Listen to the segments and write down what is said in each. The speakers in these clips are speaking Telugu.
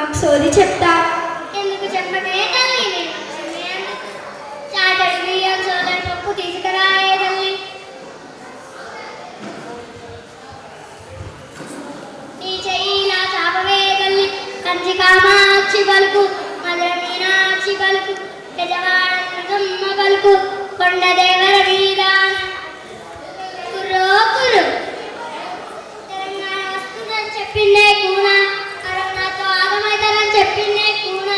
అమ్మకు సోది చెప్తా. ఎందుకు చెప్పకే తల్లి? చాటడి బియ్యం సోదరి పప్పు తీసుకురాయే తల్లి. నీ చెయ్యి నా చాపవే తల్లి. కంచి కామాక్షి పలుకు, మధుర మీనాక్షి పలుకు, యజమాన దుర్గమ్మ పలుకు, కొండ దేవర వీరాన కుర్రో కురు. తెలంగాణ వస్తుందని చెప్పిందే కూన, కరోనాతో ఆగమైతారని చెప్పిందే కూన.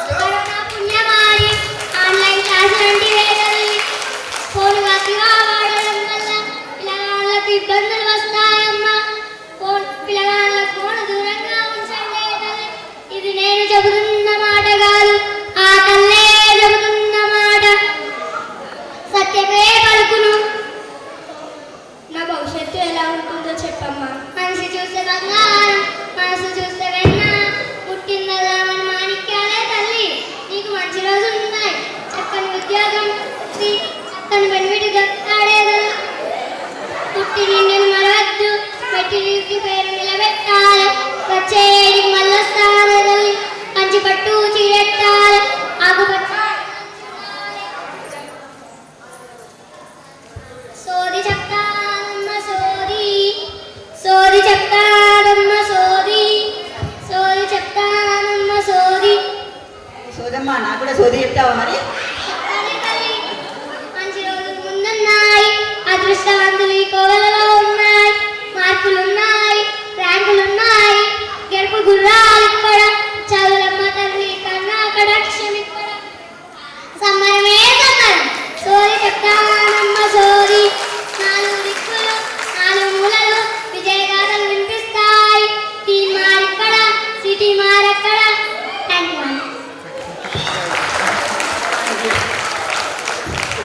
కరోనా పుణ్యమారి ఆన్లైన్ క్లాసులు అంటే వేదల్లి. ఫోన్ అతిగా వాడడం వల్ల పిల్లగాళ్ళకు ఇబ్బందులు వస్తాయమ్మా. పిల్లగాళ్ళ ఫోన్ దూరంగా ఉంచండి తల్లి. ఇది నేను చెబుతున్న మాట కాదు, ఆ తల్లే చెబుతున్న మాట. సత్యమే పలుకును. నా భవిష్యత్తు ఎలా ఉంటుందో చెప్పమ్మా. మనిషి చూస్తే బంగారం, మనసు చూస్తే వెన్న, పుట్టిందలా మన మాణిక్యాలే తల్లి. నీకు మంచి రోజులు ఉన్నాయి. చక్కని ఉద్యోగం, చక్కని పెన్విటి దొరుకుతాడేదల్లా. పుట్టి నిండిని మరవద్దు, పెట్టి నీటి పేరు నిలబెట్టాలి. వచ్చే ఏడికి మళ్ళొస్తానే తల్లి. కంచి పట్టు చీరెట్టాలి, ఆకుపచ్చ సోది చెప్తానమ్మ సోది, సోది చెప్తానమ్మ సోది, సోది చెప్తానమ్మ సోది. సోదమ్మా నాకు కూడా సోది చెప్తావా మరి?